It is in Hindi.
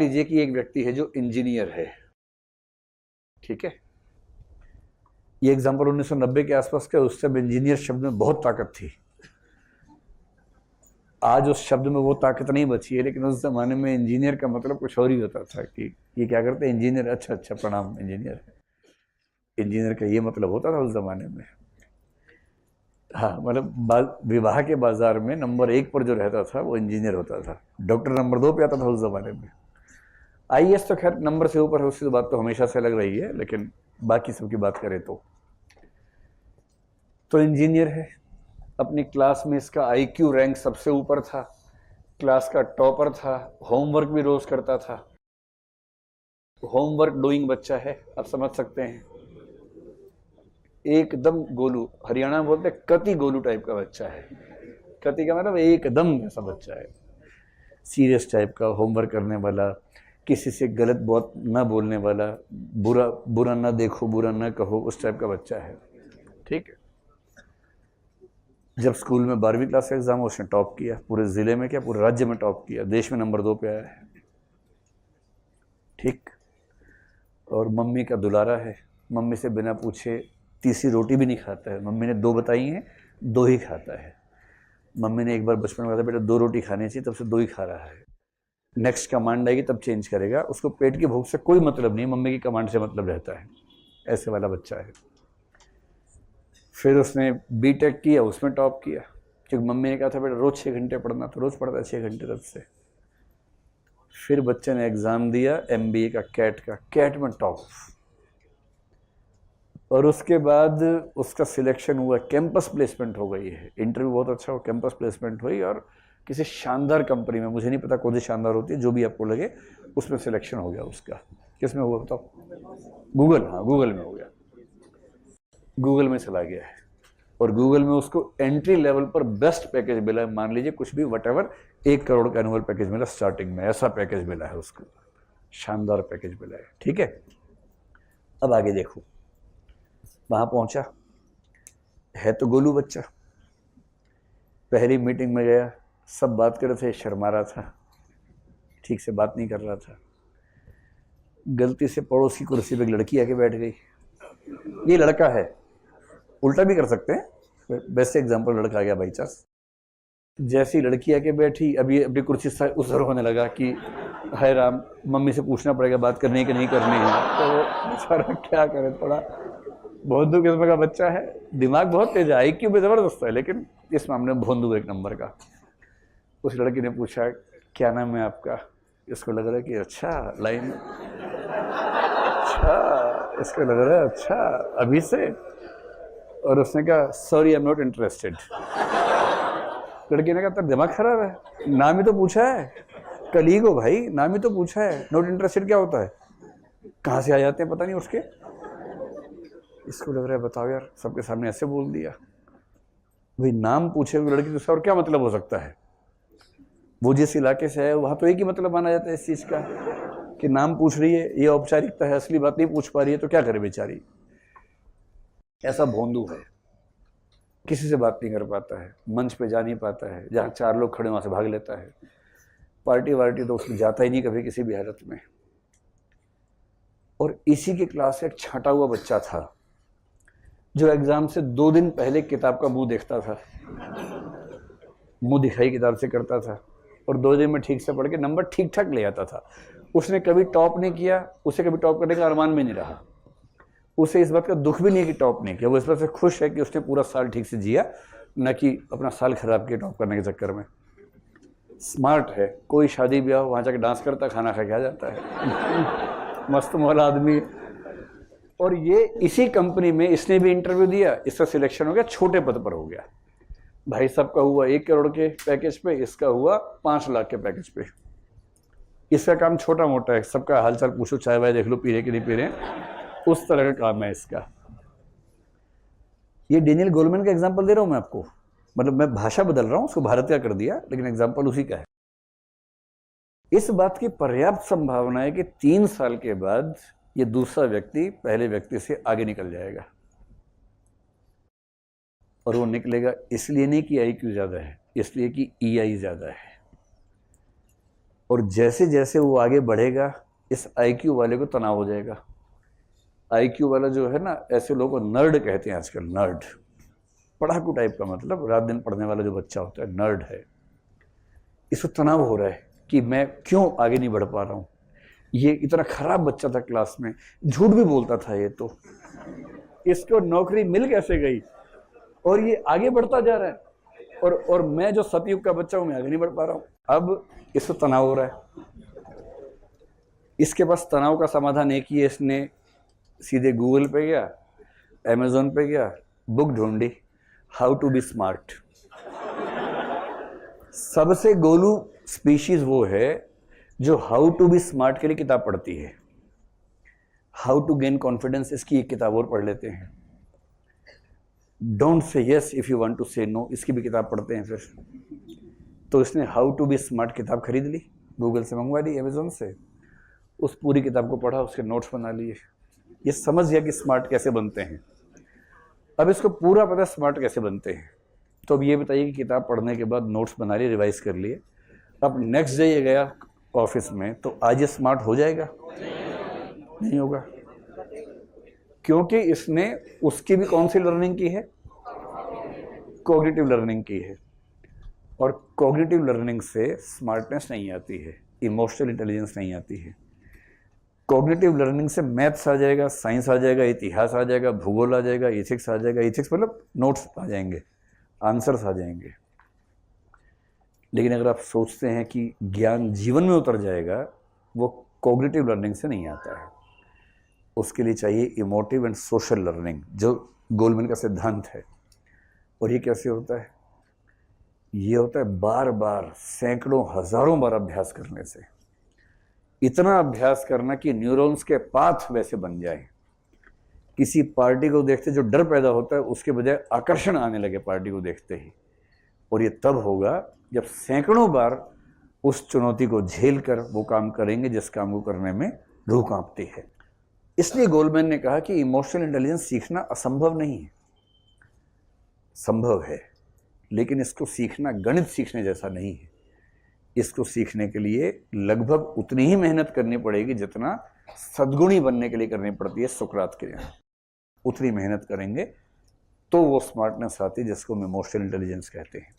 लीजिए कि एक व्यक्ति है जो इंजीनियर है, ठीक है। ये एग्जाम्पल 1990 के आसपास का, उस समय इंजीनियर शब्द में बहुत ताकत थी। आज उस शब्द में वो ताकत नहीं बची है, लेकिन उस जमाने में इंजीनियर का मतलब कुछ और ही होता था कि ये क्या करते हैं इंजीनियर, अच्छा अच्छा प्रणाम इंजीनियर है। इंजीनियर का ये मतलब होता था उस जमाने में। हाँ, मतलब विवाह के बाजार में नंबर 1 पर जो रहता था वो इंजीनियर होता था, डॉक्टर नंबर 2 पे आता था उस जमाने में। आईएएस तो खैर नंबर से ऊपर है, उसकी बात तो हमेशा से लग रही है, लेकिन बाकी सबकी बात करें तो इंजीनियर है। अपनी क्लास में इसका आईक्यू रैंक सबसे ऊपर था, क्लास का टॉपर था, होमवर्क भी रोज करता था। होमवर्क डूइंग बच्चा है, आप समझ सकते हैं। एकदम गोलू, हरियाणा में बोलते कति गोलू टाइप का बच्चा है। कति का मतलब एकदम ऐसा बच्चा है, सीरियस टाइप का, होमवर्क करने वाला, किसी से गलत बात ना बोलने वाला, बुरा ना देखो, बुरा ना कहो, उस टाइप का बच्चा है, ठीक है। जब स्कूल में 12वीं क्लास का एग्जाम, उसने टॉप किया, पूरे जिले में क्या पूरे राज्य में टॉप किया, देश में नंबर 2 पे आया है, ठीक। और मम्मी का दुलारा है, मम्मी से बिना पूछे तीसरी रोटी भी नहीं खाता है। मम्मी ने 2 बताई हैं, 2 ही खाता है। मम्मी ने एक बार बचपन में कहा था बेटा 2 रोटी खानी चाहिए, तब से 2 ही खा रहा है। नेक्स्ट कमांड आएगी तब चेंज करेगा, उसको पेट की भूख से कोई मतलब नहीं, मम्मी की कमांड से मतलब रहता है, ऐसे वाला बच्चा है। फिर उसने बीटेक किया, उसमें टॉप किया, क्योंकि मम्मी ने कहा था बेटा रोज 6 घंटे पढ़ना, तो रोज पढ़ता 6 घंटे तब से। फिर बच्चे ने एग्जाम दिया एमबीए का, कैट में टॉप, और उसके बाद उसका सिलेक्शन हुआ, कैंपस प्लेसमेंट हो गई है, इंटरव्यू बहुत अच्छा हो, कैंपस प्लेसमेंट हुई, और किसी शानदार कंपनी में, मुझे नहीं पता कौन सी शानदार होती है, जो भी आपको लगे, उसमें सिलेक्शन हो गया उसका। किस में हुआ बताओ? गूगल, हाँ गूगल में हो गया, गूगल में चला गया है, और गूगल में उसको एंट्री लेवल पर बेस्ट पैकेज मिला है, मान लीजिए कुछ भी वटेवर 1 करोड़ का एनुअल पैकेज मिला स्टार्टिंग में, ऐसा पैकेज मिला है उसको, शानदार पैकेज मिला है, ठीक है। अब आगे देखो, वहां पहुंचा है तो गोलू बच्चा, पहली मीटिंग में गया, सब बात कर रहे थे, शर्मा रहा था, ठीक से बात नहीं कर रहा था। गलती से पड़ोस की कुर्सी पे एक लड़की आके बैठ गई। ये लड़का है, उल्टा भी कर सकते हैं, बेस्ट एग्जाम्पल लड़का आ गया बाई चांस। जैसी लड़की आके बैठी, अभी अपनी कुर्सी से उसर होने लगा कि हाय राम, मम्मी से पूछना पड़ेगा बात करनी है कि नहीं करनी है। तो बेचारा क्या करे, थोड़ा भोंदू किस्म का बच्चा है, दिमाग बहुत तेज है, आईक्यू भी जबरदस्त है, लेकिन इस मामले में भोंदू 1 नंबर का। उस लड़की ने पूछा क्या नाम है आपका? इसको लग रहा है कि अच्छा लाइन, अच्छा, इसको लग रहा है अच्छा अभी से, और उसने कहा sorry I am not interested. लड़की ने कहा तेरा दिमाग खराब है, नाम ही तो पूछा है, कलीग हो भाई, नाम ही तो पूछा है, नॉट इंटरेस्टेड क्या होता है? कहाँ से आ जाते हैं पता नहीं उसके। इसको लग रहा है बताओ यार, सबके सामने ऐसे बोल दिया भाई, नाम पूछे हुए लड़की तो और क्या मतलब हो सकता है? वो जिस इलाके से है वहां तो एक ही मतलब माना जाता है इस चीज का कि नाम पूछ रही है, ये औपचारिकता है, असली बात नहीं पूछ पा रही है, तो क्या करे बेचारी। ऐसा भोंदू है, किसी से बात नहीं कर पाता है, मंच पे जा नहीं पाता है, जहाँ 4 लोग खड़े वहां से भाग लेता है, पार्टी वार्टी तो उसमें जाता ही नहीं कभी किसी भी हालत में। और इसी के क्लास से एक छांटा हुआ बच्चा था जो एग्जाम से 2 दिन पहले किताब का मुंह देखता था, मुंह दिखाई किताब से करता था, और 2 दिन में ठीक से पढ़ के नंबर ठीक ठाक ले आता था। उसने कभी टॉप नहीं किया, उसे कभी टॉप करने का अरमान भी नहीं रहा, उसे इस बात का दुख भी नहीं कि टॉप नहीं किया, वो इस बात से खुश है कि उसने पूरा साल ठीक से जिया, न कि अपना साल खराब किया टॉप करने के चक्कर में। स्मार्ट है, कोई शादी ब्याह हो वहाँ जाके डांस करता, खाना खा के आ जाता है। मस्त मौला आदमी। और ये इसी कंपनी में इसने भी इंटरव्यू दिया, इसका सिलेक्शन हो गया, छोटे पद पर हो गया। भाई साहब का हुआ 1 करोड़ के पैकेज पे, इसका हुआ 5 लाख के पैकेज पे। इसका काम छोटा मोटा है, सबका हालचाल पूछो, चाय वाय देख लो पी रहे कि नहीं पी रहे, उस तरह का काम है इसका। ये डेनियल गोलमैन का एग्जांपल दे रहा हूं मैं आपको, मतलब मैं भाषा बदल रहा हूं, उसको भारत का कर दिया, लेकिन एग्जांपल उसी का है। इस बात की पर्याप्त संभावना है कि 3 साल के बाद ये दूसरा व्यक्ति पहले व्यक्ति से आगे निकल जाएगा, और वो निकलेगा इसलिए नहीं कि आईक्यू ज्यादा है, इसलिए कि ईआई ज्यादा है। और जैसे जैसे वो आगे बढ़ेगा इस आईक्यू वाले को तनाव हो जाएगा। आईक्यू वाला जो है ना, ऐसे लोगों को नर्ड कहते हैं आजकल, नर्ड, पढ़ाकू टाइप का, मतलब रात दिन पढ़ने वाला जो बच्चा होता है नर्ड है। इसको तनाव हो रहा है कि मैं क्यों आगे नहीं बढ़ पा रहा हूँ, ये इतना खराब बच्चा था क्लास में, झूठ भी बोलता था ये तो, इसको नौकरी मिल कैसे गई और ये आगे बढ़ता जा रहा है, और मैं जो सतयुग का बच्चा हूं मैं आगे नहीं बढ़ पा रहा हूं। अब इसको तनाव हो रहा है। इसके पास तनाव का समाधान एक ही है, इसने सीधे गूगल पे गया, अमेजोन पे गया, बुक ढूंढी, हाउ टू बी स्मार्ट। सबसे गोलू स्पीशीज वो है जो हाउ टू बी स्मार्ट के लिए किताब पढ़ती है। हाउ टू गेन कॉन्फिडेंस, इसकी एक किताब और पढ़ लेते हैं। Don't say yes if you want to say no, इसकी भी किताब पढ़ते हैं। फिर तो इसने हाउ टू बी स्मार्ट किताब खरीद ली, गूगल से मंगवा ली, अमेजोन से, उस पूरी किताब को पढ़ा, उसके नोट्स बना लिए, ये समझ गया कि स्मार्ट कैसे बनते हैं। अब इसको पूरा पता स्मार्ट कैसे बनते हैं। तो अब ये बताइए कि किताब पढ़ने के बाद नोट्स बना लिए, रिवाइज कर लिए, अब नेक्स्ट डे ये गया ऑफिस में, तो आज ये स्मार्ट हो जाएगा? नहीं होगा, क्योंकि इसने उसकी भी कौन सी लर्निंग की है? कॉग्निटिव लर्निंग की है। और कॉग्निटिव लर्निंग से स्मार्टनेस नहीं आती है, इमोशनल इंटेलिजेंस नहीं आती है। कॉग्निटिव लर्निंग से मैथ्स आ जाएगा, साइंस आ जाएगा, इतिहास आ जाएगा, भूगोल आ जाएगा, एथिक्स आ जाएगा, एथिक्स मतलब नोट्स आ जाएंगे, आंसर्स आ जाएंगे। लेकिन अगर आप सोचते हैं कि ज्ञान जीवन में उतर जाएगा, वो कॉग्निटिव लर्निंग से नहीं आता है। उसके लिए चाहिए इमोटिव एंड सोशल लर्निंग, जो गोलमैन का सिद्धांत है। और ये कैसे होता है? ये होता है बार बार, सैकड़ों हजारों बार अभ्यास करने से। इतना अभ्यास करना कि न्यूरॉन्स के पाथ वैसे बन जाए। किसी पार्टी को देखते जो डर पैदा होता है, उसके बजाय आकर्षण आने लगे पार्टी को देखते ही। और ये तब होगा जब सैकड़ों बार उस चुनौती को झेल कर वो काम करेंगे जिस काम को करने में रूह कांपती है। इसलिए गोलमैन ने कहा कि इमोशनल इंटेलिजेंस सीखना असंभव नहीं है, संभव है, लेकिन इसको सीखना गणित सीखने जैसा नहीं है। इसको सीखने के लिए लगभग उतनी ही मेहनत करनी पड़ेगी जितना सद्गुणी बनने के लिए करनी पड़ती है सुकरात के लिए। उतनी मेहनत करेंगे तो वो स्मार्टनेस आती है जिसको हम इमोशनल इंटेलिजेंस कहते हैं।